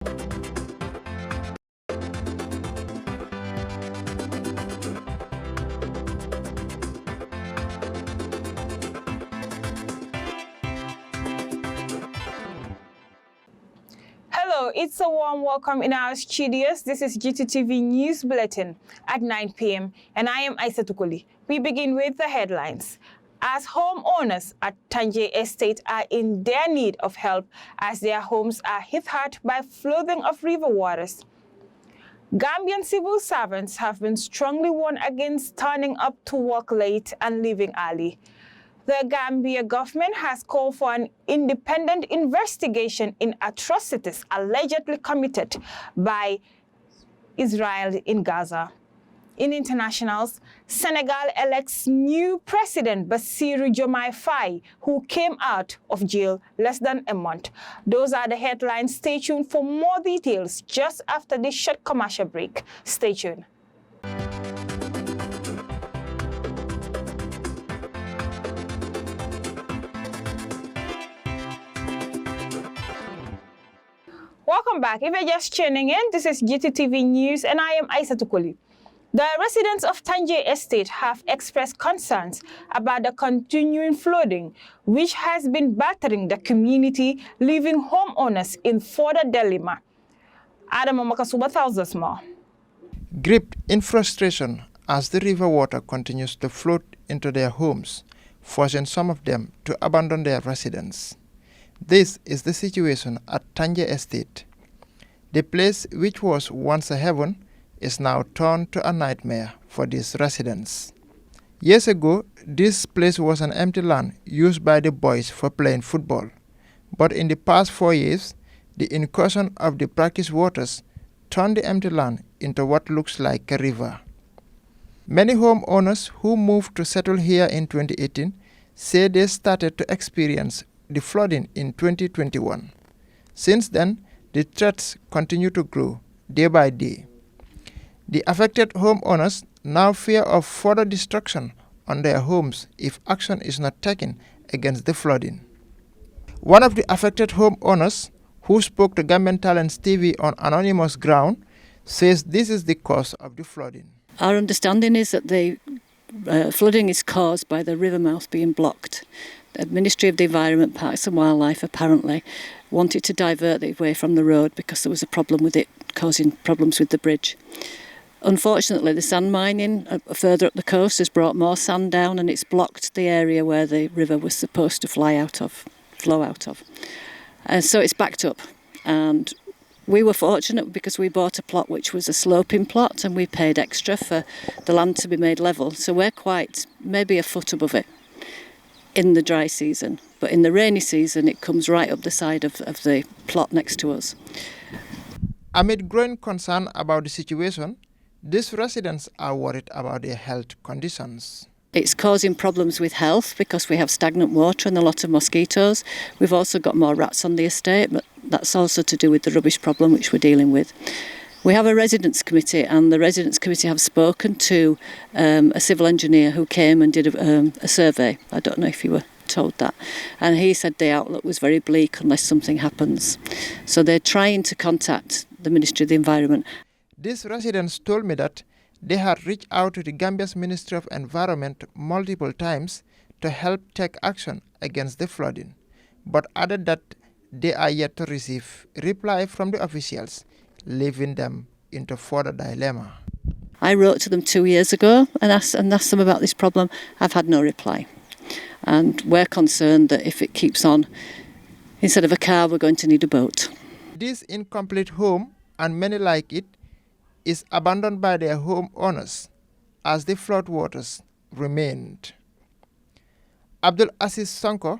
Hello, it's a warm welcome in our studios. This is Gttv News Bulletin at 9 p.m. and I am Aisa Tukuli. We begin with the headlines. As homeowners at Tanje Estate are in their need of help as their homes are hit hard by flooding of river waters. Gambian civil servants have been strongly warned against turning up to work late and leaving early. The Gambia government has called for an independent investigation in atrocities allegedly committed by Israel in Gaza. In internationals, Senegal elects new president Bassirou Diomaye Faye, who came out of jail less than a month. Those are the headlines. Stay tuned for more details just after this short commercial break. Stay tuned. Welcome back. If you're just tuning in, this is Gttv News and I am Aisa Tukuli. The residents of Tanje Estate have expressed concerns about the continuing flooding, which has been battering the community, leaving homeowners in further dilemma. Adam Makasuba tells us more. Gripped in frustration as the river water continues to flood into their homes, forcing some of them to abandon their residence. This is the situation at Tanje Estate. The place which was once a heaven is now turned to a nightmare for these residents. Years ago, this place was an empty land used by the boys for playing football. But in the past 4 years, the incursion of the brackish waters turned the empty land into what looks like a river. Many homeowners who moved to settle here in 2018 say they started to experience the flooding in 2021. Since then, the threats continue to grow day by day. The affected homeowners now fear of further destruction on their homes if action is not taken against the flooding. One of the affected homeowners, who spoke to Gambian Talents TV on anonymous ground, says this is the cause of the flooding. Our understanding is that the flooding is caused by the river mouth being blocked. The Ministry of the Environment, Parks and Wildlife apparently wanted to divert it away from the road because there was a problem with it causing problems with the bridge. Unfortunately, the sand mining further up the coast has brought more sand down and it's blocked the area where the river was supposed to flow out of. So it's backed up. And we were fortunate because we bought a plot which was a sloping plot and we paid extra for the land to be made level. So we're quite maybe a foot above it in the dry season. But in the rainy season, it comes right up the side of the plot next to us. Amid growing concern about the situation, these residents are worried about their health conditions. It's causing problems with health because we have stagnant water and a lot of mosquitoes. We've also got more rats on the estate, but that's also to do with the rubbish problem which we're dealing with. We have a residents committee and the residents committee have spoken to a civil engineer who came and did a survey. I don't know if you were told that. And he said the outlook was very bleak unless something happens. So they're trying to contact the Ministry of the Environment. These residents told me that they had reached out to the Gambia's Ministry of Environment multiple times to help take action against the flooding, but added that they are yet to receive reply from the officials, leaving them into further dilemma. I wrote to them 2 years ago and asked them about this problem. I've had no reply. And we're concerned that if it keeps on, instead of a car, we're going to need a boat. This incomplete home, and many like it, is abandoned by their homeowners as the flood waters remained. Abdul Aziz Sanko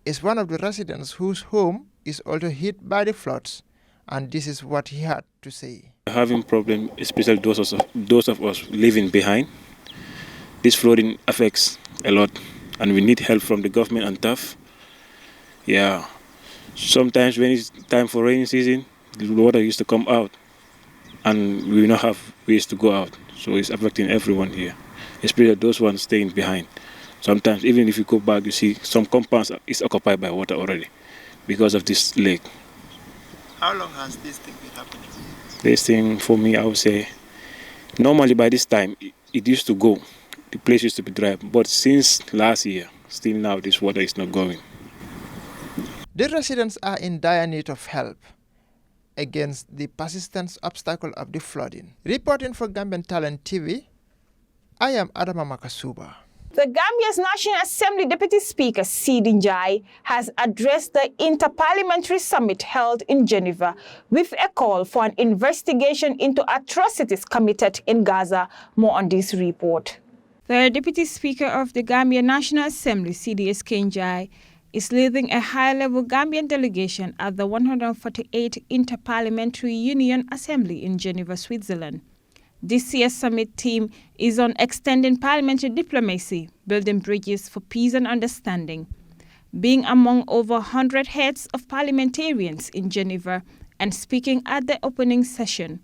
is one of the residents whose home is also hit by the floods, and this is what he had to say. Having problem, especially those of us living behind. This flooding affects a lot, and we need help from the government and stuff. Yeah, sometimes when it's time for rainy season, the water used to come out, and we don't have ways to go out. So it's affecting everyone here, especially those ones staying behind. Sometimes even if you go back, you see some compounds is occupied by water already because of this lake. How long has this thing been happening? This thing, for me, I would say, normally by this time, it used to go. The place used to be dry. But since last year, still now, this water is not going. The residents are in dire need of help against the persistent obstacle of the flooding. Reporting for Gambian Talent TV, I am Adama Makasuba. The Gambia's National Assembly Deputy Speaker, Sidi Njai, has addressed the Interparliamentary Summit held in Geneva with a call for an investigation into atrocities committed in Gaza. More on this report. The Deputy Speaker of the Gambia National Assembly, Sidi Njai, is leading a high-level Gambian delegation at the 148th Interparliamentary Union Assembly in Geneva, Switzerland. This year's summit theme is on extending parliamentary diplomacy, building bridges for peace and understanding. Being among over 100 heads of parliamentarians in Geneva and speaking at the opening session,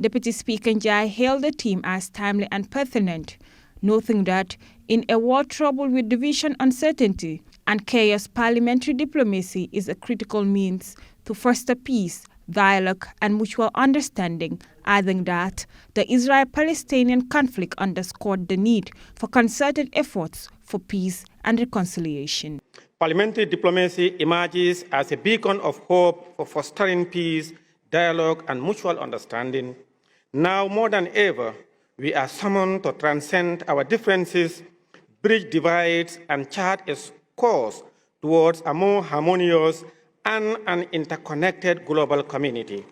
Deputy Speaker Njai hailed the theme as timely and pertinent, noting that in a world troubled with division, uncertainty, and chaos, parliamentary diplomacy is a critical means to foster peace, dialogue, and mutual understanding, adding that the Israel-Palestinian conflict underscored the need for concerted efforts for peace and reconciliation. Parliamentary diplomacy emerges as a beacon of hope for fostering peace, dialogue, and mutual understanding. Now more than ever, we are summoned to transcend our differences, bridge divides, and chart a course towards a more harmonious and an interconnected global community.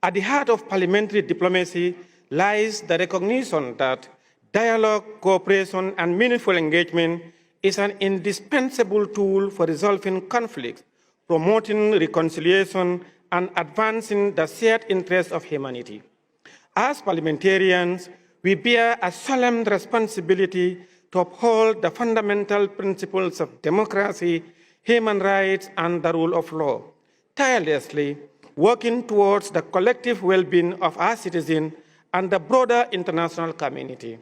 At the heart of parliamentary diplomacy lies the recognition that dialogue, cooperation, and meaningful engagement is an indispensable tool for resolving conflicts, promoting reconciliation, and advancing the shared interests of humanity. As parliamentarians, we bear a solemn responsibility to uphold the fundamental principles of democracy, human rights, and the rule of law, tirelessly working towards the collective well-being of our citizens and the broader international community.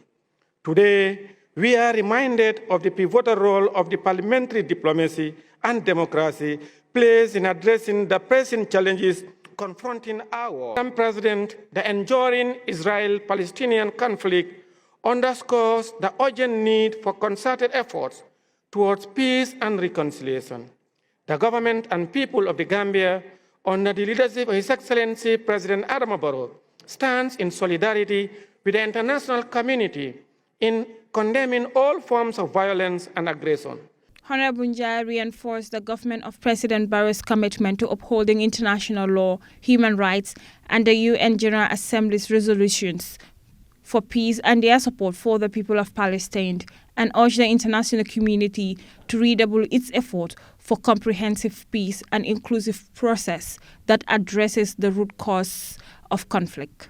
Today, we are reminded of the pivotal role of the parliamentary diplomacy and democracy plays in addressing the pressing challenges confronting our world. Madam President, the enduring Israel-Palestinian conflict underscores the urgent need for concerted efforts towards peace and reconciliation. The government and people of the Gambia, under the leadership of His Excellency President Adama Barrow, stands in solidarity with the international community in condemning all forms of violence and aggression. Honorable Njai reinforced the government of President Barrow's commitment to upholding international law, human rights, and the UN General Assembly's resolutions for peace and their support for the people of Palestine, and urged the international community to redouble its effort for comprehensive peace and inclusive process that addresses the root cause of conflict.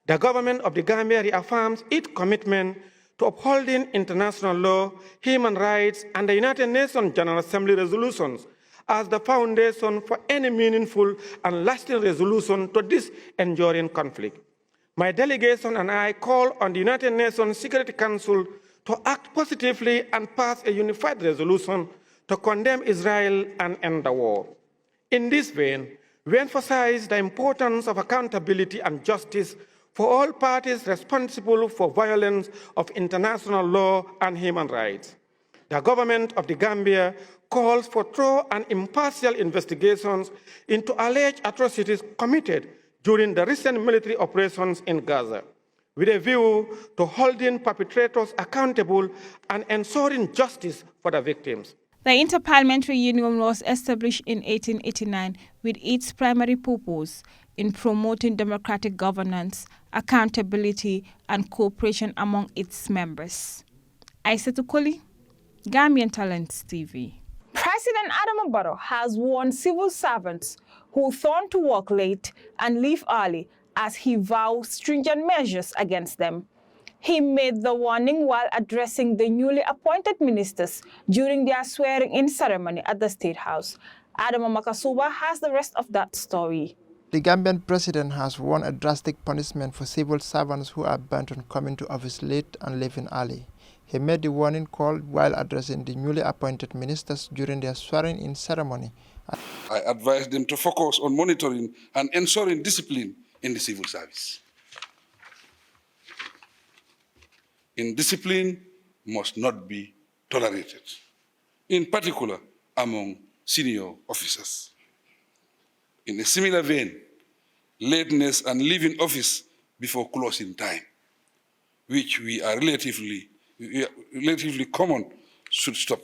The government of the Gambia reaffirms its commitment to upholding international law, human rights, and the United Nations General Assembly resolutions as the foundation for any meaningful and lasting resolution to this enduring conflict. My delegation and I call on the United Nations Security Council to act positively and pass a unified resolution to condemn Israel and end the war. In this vein, we emphasize the importance of accountability and justice for all parties responsible for violence of international law and human rights. The government of the Gambia calls for thorough and impartial investigations into alleged atrocities committed during the recent military operations in Gaza, with a view to holding perpetrators accountable and ensuring justice for the victims. The Interparliamentary Union was established in 1889 with its primary purpose in promoting democratic governance, accountability, and cooperation among its members. Aissatou Koli, Gambian Talents TV. President Adama Barrow has warned civil servants who turn to work late and leave early as he vows stringent measures against them. He made the warning while addressing the newly appointed ministers during their swearing-in ceremony at the State House. Adama Makasuba has the rest of that story. The Gambian president has warned a drastic punishment for civil servants who are bent on coming to office late and leaving early. He made the warning call while addressing the newly appointed ministers during their swearing-in ceremony I advise them to focus on monitoring and ensuring discipline in the civil service. Indiscipline must not be tolerated, in particular among senior officers. In a similar vein, lateness and leaving office before closing time, which we are relatively common, should stop.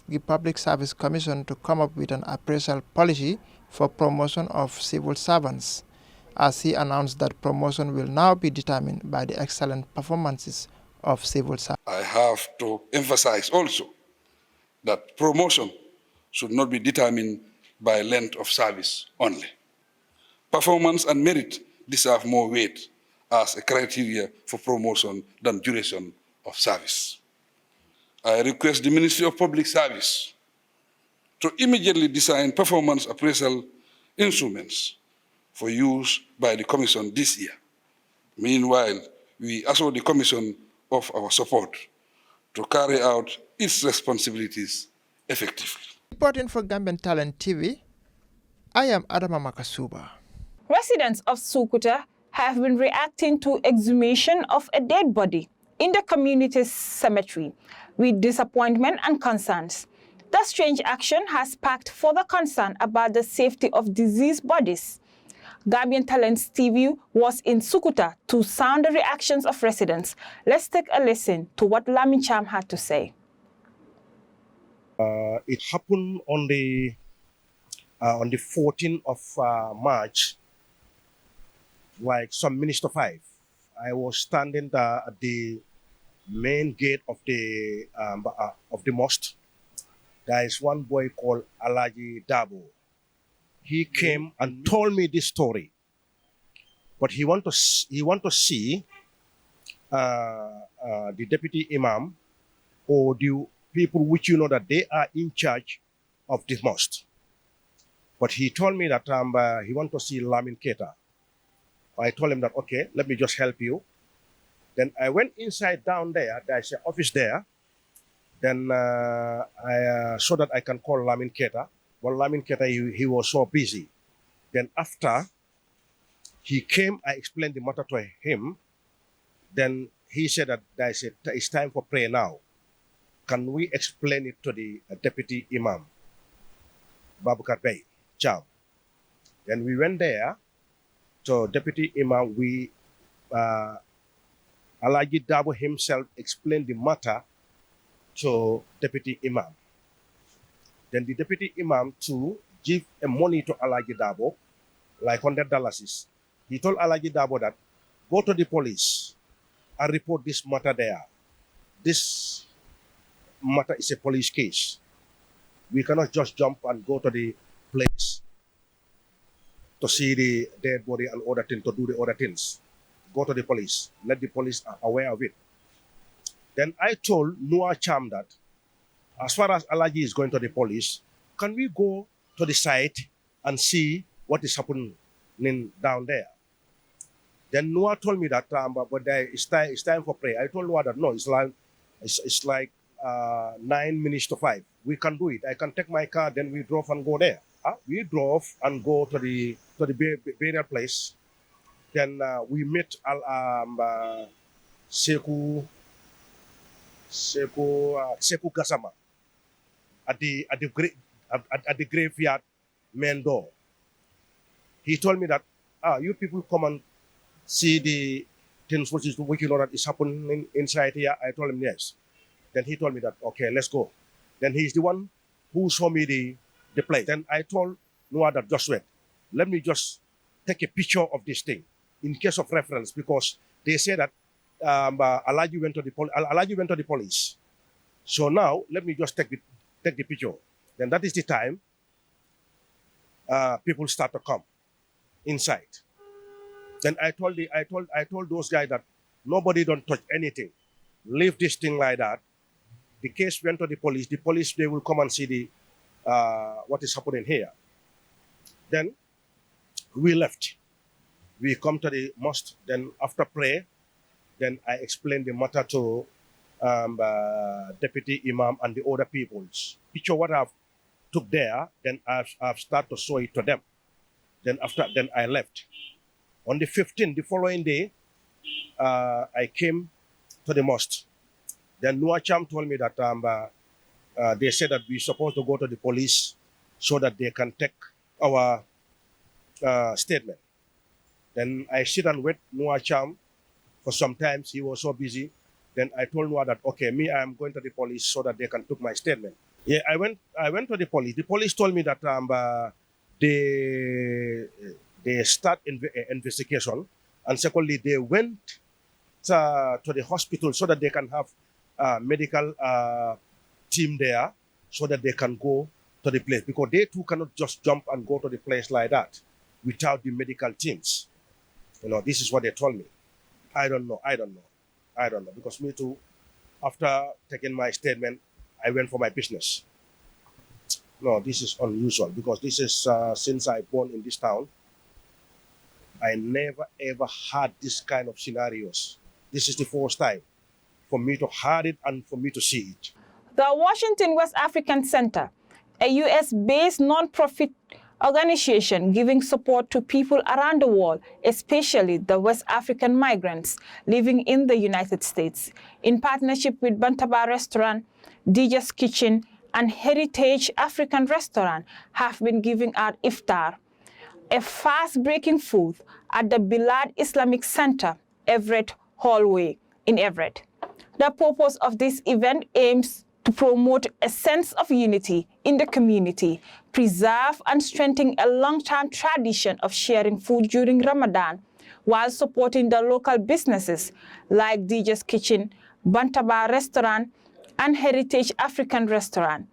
The Public Service Commission to come up with an appraisal policy for promotion of civil servants, as he announced that promotion will now be determined by the excellent performances of civil servants. I have to emphasize also that promotion should not be determined by length of service only. Performance and merit deserve more weight as a criteria for promotion than duration of service. I request the Ministry of Public Service to immediately design performance appraisal instruments for use by the Commission this year. Meanwhile, we assure the Commission of our support to carry out its responsibilities effectively. Reporting for Gambian Talent TV, I am Adama Makasuba. Residents of Sukuta have been reacting to exhumation of a dead body in the community's cemetery with disappointment and concerns. The strange action has sparked further concern about the safety of deceased bodies. Gambian Talents TV was in Sukuta to sound the reactions of residents. Let's take a listen to what Lamin Cham had to say. It happened on the 14th of March, like some minutes to 5. I was standing at the main gate of the mosque. There is one boy called Alaji Dabo. He came and told me this story, but he want to see the deputy imam or the people which you know that they are in charge of the mosque. But he told me that he want to see Lamin Keita. I told him that, okay, let me just help you. Then I went inside down there. There's an office there. Then I saw that I can call Lamin Keita. Well, Lamin Keita, he was so busy. Then after he came, I explained the matter to him. Then he said that it's time for prayer now. Can we explain it to the deputy imam, Babukar Bey, Cham? Then we went there. So deputy imam, Alaji Dabo himself explained the matter to deputy imam. Then the deputy imam to give a money to Alaji Dabo, like $100. He told Alaji Dabo that go to the police and report this matter there. This matter is a police case. We cannot just jump and go to the place to see the dead body and other things, to do the other things. Go to the police. Let the police are aware of it. Then I told Noah Cham that as far as Alaji is going to the police, can we go to the site and see what is happening down there? Then Noah told me that, but it's time for prayer. I told Noah that no, it's like 9 minutes to 5. We can do it. I can take my car. Then we drove and go there. We drove and go to the burial place. Then we met Sekou Gassama at the graveyard main door. He told me that you people come and see the things which you know that is happening inside here. I told him yes. Then he told me that okay, let's go. Then he's the one who showed me the place. Then I told Noah that just wait. Let me just take a picture of this thing in case of reference, because they say that Alaji went to the police. So now let me just take the picture. Then that is the time people start to come inside. Then I told those guys that nobody don't touch anything. Leave this thing like that. The case went to the police. The police, they will come and see the what is happening here. Then we left. We come to the mosque. Then after prayer, then I explained the matter to deputy imam and the other peoples. Picture what I've took there, then I've started to show it to them. Then I left. On the 15th, the following day, I came to the mosque. Then Nuacham told me that they said that we're supposed to go to the police so that they can take our statement. Then I sit and wait Nuacham for some time. He was so busy. Then I told Noah that, okay, I'm going to the police so that they can take my statement. Yeah, I went to the police. The police told me that they start investigation, and secondly, they went to the hospital so that they can have a medical team there so that they can go to the place, because they too cannot just jump and go to the place like that without the medical teams. This is what they told me. I don't know, because me too, after taking my statement, I went for my business. No, this is unusual, because this is since I born in this town, I never ever had this kind of scenarios. This is the first time for me to have it and for me to see it. The Washington West African Center, a U.S.-based non-profit organization giving support to people around the world, especially the West African migrants living in the United States, in partnership with Bantaba Restaurant, DJ's Kitchen, and Heritage African Restaurant, have been giving out iftar, a fast-breaking food, at the Bilad Islamic Center, Everett Hallway in Everett. The purpose of this event aims to promote a sense of unity in the community, preserve and strengthen a long-term tradition of sharing food during Ramadan, while supporting the local businesses like DJ's Kitchen, Bantaba Restaurant, and Heritage African Restaurant.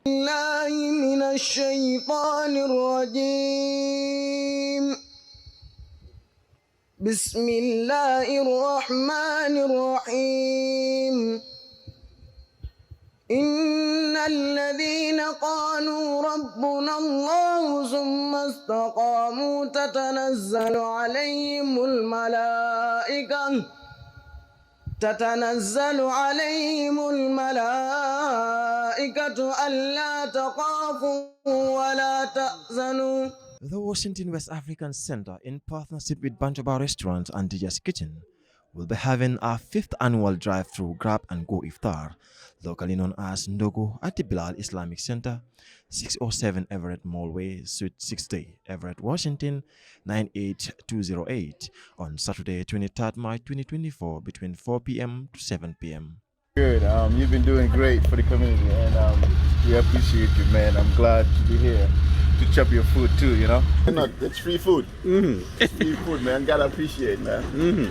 Bismillahirrahmanirrahim. إن الذين قالوا ربنا الله ثم استقاموا تتنزل عليهم الملائكة ألا تخافوا ولا تحزنوا. The Washington West African Center, in partnership with Bantaba Restaurant and DJ's Kitchen, will be having our 5th annual drive-through grab and go iftar, locally known as Ndogo, at the Bilal Islamic Center, 607 Everett Mallway, Suite 60, Everett, Washington, 98208, on Saturday, 23rd March 2024, between 4 p.m. to 7 p.m. Good. You've been doing great for the community, and we appreciate you, man. I'm glad to be here to chop your food too, It's free food. It's free food, man. Gotta appreciate, man.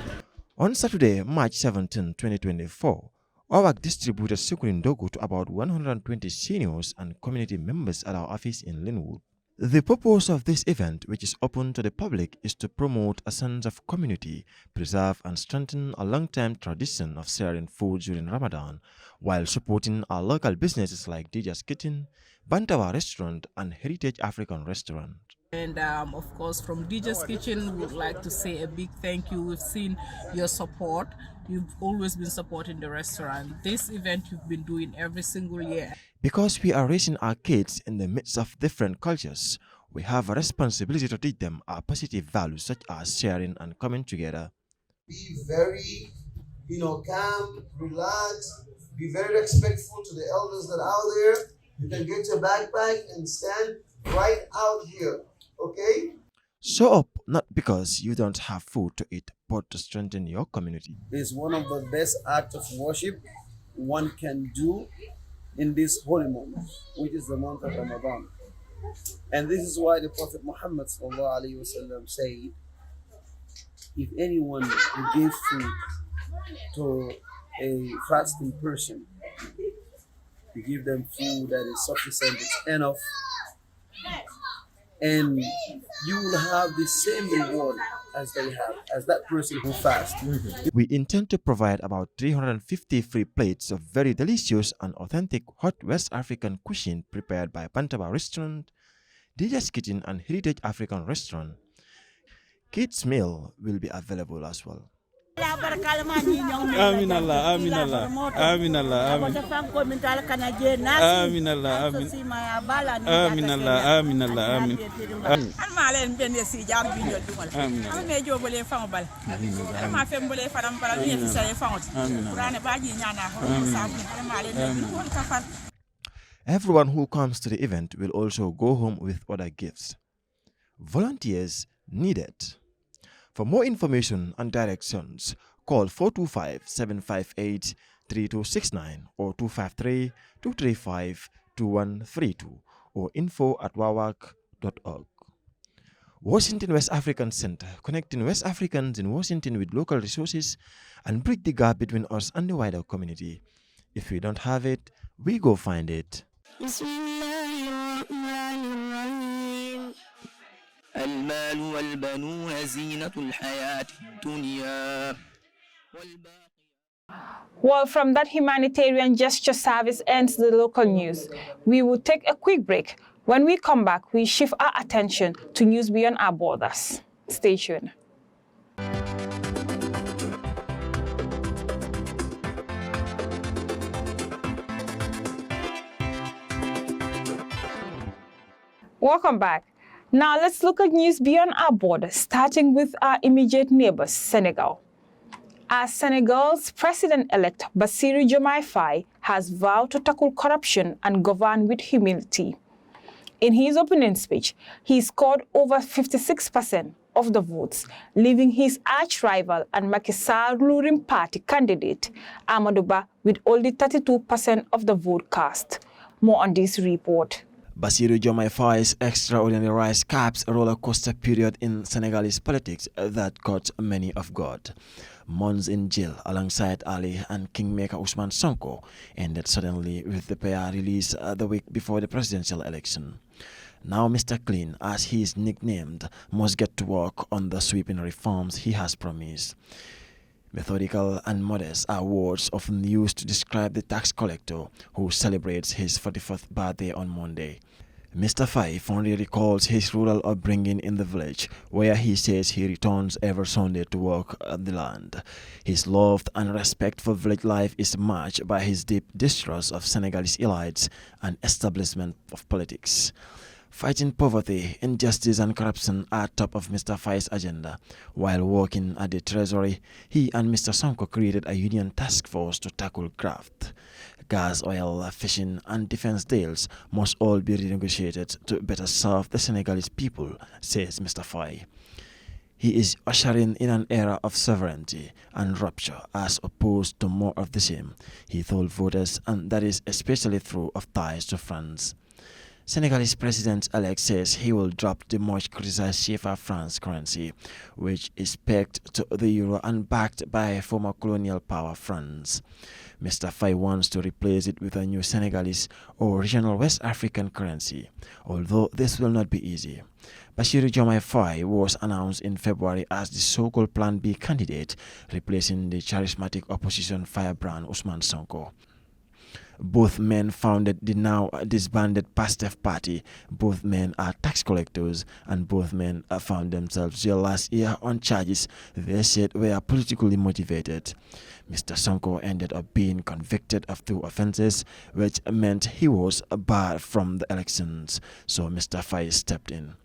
On Saturday, March 17, 2024, OWAC distributed Sukun Ndogo to about 120 seniors and community members at our office in Linwood. The purpose of this event, which is open to the public, is to promote a sense of community, preserve and strengthen a long-time tradition of sharing food during Ramadan, while supporting our local businesses like DJ's Kitchen, Bantaba Restaurant, and Heritage African Restaurant. And of course, from DJ's Kitchen, we would like to say a big thank you. We've seen your support. You've always been supporting the restaurant. This event you've been doing every single year. Because we are raising our kids in the midst of different cultures, we have a responsibility to teach them our positive values such as sharing and coming together. Be very, calm, relax, be very respectful to the elders that are out there. You can get your backpack and stand right out here, okay? Show up not because you don't have food to eat, but to strengthen your community. It's one of the best acts of worship one can do in this holy month, which is the month of Ramadan. And this is why the Prophet Muhammad ﷺ said, if anyone who gives food to a fasting person, you give them food that is sufficient, it's enough, and you will have the same reward as they have, as that person who fasts. We intend to provide about 350 free plates of very delicious and authentic hot West African cuisine prepared by Bantaba Restaurant, DJ's Kitchen, and Heritage African Restaurant. Kids' meal will be available as well. Amin Allah, amin Allah, amin Allah, amin. Amin Allah, amin. Amin Allah, amin Allah, amin. Almalen bende si jam biñol dumal. Am me jobole fambal. Ma fembole faram para ni fi sare fawt. Qur'an baaji ñana ko sabu almalen ko kafal. Everyone who comes to the event will also go home with other gifts. Volunteers needed. For more information and directions, call 425-758-3269 or 253-235-2132 or info@wawak.org. Washington West African Center, connecting West Africans in Washington with local resources and bridge the gap between us and the wider community. If we don't have it, we go find it. المال والبنون زينة الحياة الدنيا. Well, from that humanitarian gesture, service ends the local news. We will take a quick break. When we come back, we shift our attention to news beyond our borders. Stay tuned. Welcome back. Now let's look at news beyond our borders, starting with our immediate neighbors, Senegal. As Senegal's president-elect Bassirou Diomaye Faye has vowed to tackle corruption and govern with humility. In his opening speech, he scored over 56% of the votes, leaving his arch-rival and Macky Sall ruling party candidate Amadou Ba with only 32% of the vote cast. More on this report. Bassirou Diomaye Faye's extraordinary rise caps a roller coaster period in Senegalese politics that caught many off guard. Months in jail alongside Ali and kingmaker Ousmane Sonko ended suddenly with the pair released the week before the presidential election. Now Mr. Clean, as he is nicknamed, must get to work on the sweeping reforms he has promised. Methodical and modest are words often used to describe the tax collector who celebrates his 45th birthday on Monday. Mr. Faye fondly recalls his rural upbringing in the village, where he says he returns every Sunday to work the land. His love and respect for village life is matched by his deep distrust of Senegalese elites and establishment of politics. Fighting poverty, injustice and corruption are top of Mr. Faye's agenda. While working at the Treasury, he and Mr. Sonko created a union task force to tackle graft. Gas, oil, fishing and defense deals must all be renegotiated to better serve the Senegalese people, says Mr. Faye. He is ushering in an era of sovereignty and rupture as opposed to more of the same, he told voters, and that is especially true of ties to France. Senegalese President-elect says he will drop the much criticized CFA franc currency, which is pegged to the euro and backed by former colonial power France. Mr. Faye wants to replace it with a new Senegalese or regional West African currency, although this will not be easy. Bassirou Diomaye Faye was announced in February as the so-called Plan B candidate, replacing the charismatic opposition firebrand Ousmane Sonko. Both men founded the now disbanded PASTEF party. Both men are tax collectors, and both men found themselves jailed last year on charges they said were politically motivated. Mr. Sonko ended up being convicted of 2 offenses, which meant he was barred from the elections, so Mr. Faye stepped in.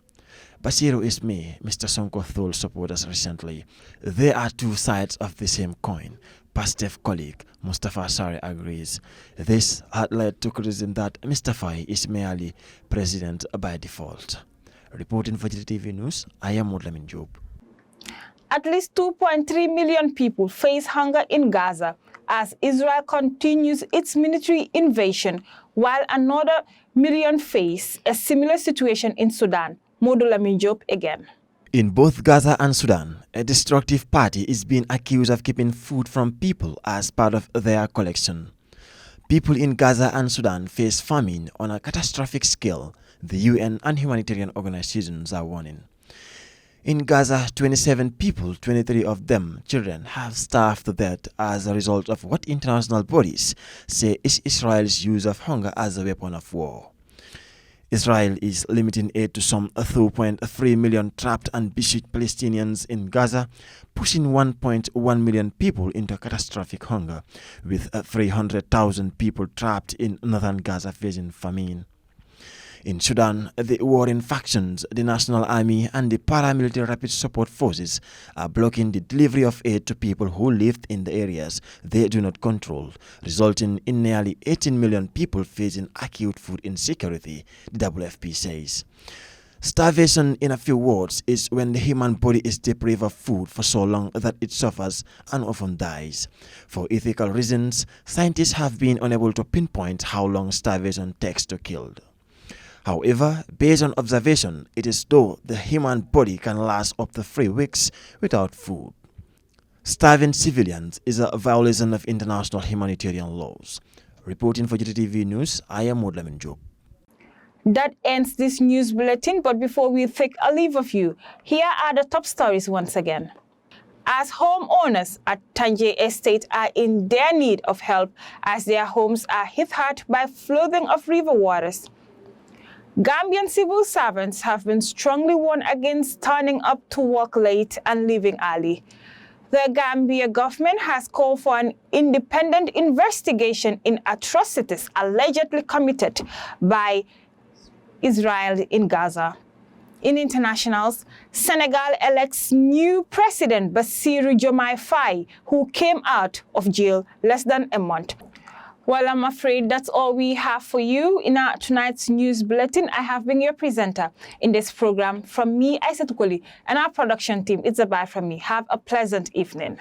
Bassirou is me, Mr. Sonko told supporters recently. They are 2 sides of the same coin. PASTEF colleague Mustafa Sari agrees. This had led to criticism that Mr. Faye is merely president by default. Reporting for Gttv News, I am Mudlamin Job. At least 2.3 million people face hunger in Gaza as Israel continues its military invasion, while another million face a similar situation in Sudan. Mudlamin Job again. In both Gaza and Sudan, a destructive party is being accused of keeping food from people as part of their collection. People in Gaza and Sudan face famine on a catastrophic scale, the UN and humanitarian organizations are warning. In Gaza, 27 people, 23 of them children, have starved to death as a result of what international bodies say is Israel's use of hunger as a weapon of war. Israel is limiting aid to some 2.3 million trapped and besieged Palestinians in Gaza, pushing 1.1 million people into catastrophic hunger, with 300,000 people trapped in northern Gaza facing famine. In Sudan, the warring factions, the National Army and the paramilitary Rapid Support Forces are blocking the delivery of aid to people who live in the areas they do not control, resulting in nearly 18 million people facing acute food insecurity, the WFP says. Starvation, in a few words, is when the human body is deprived of food for so long that it suffers and often dies. For ethical reasons, scientists have been unable to pinpoint how long starvation takes to kill. However, based on observation, it is though the human body can last up to 3 weeks without food. Starving civilians is a violation of international humanitarian laws. Reporting for Gttv News, I am Modlamin Job. That ends this news bulletin, but before we take a leave of you, here are the top stories once again. As homeowners at Tanje Estate are in their need of help as their homes are hit hard by flooding of river waters, Gambian civil servants have been strongly warned against turning up to work late and leaving early. The Gambia government has called for an independent investigation in atrocities allegedly committed by Israel in Gaza. In internationals, Senegal elects new President Bassirou Diomaye Faye, who came out of jail less than a month. Well, I'm afraid that's all we have for you in our tonight's news bulletin. I have been your presenter in this program. From me, Aissatou Koli, and our production team, it's a bye from me. Have a pleasant evening.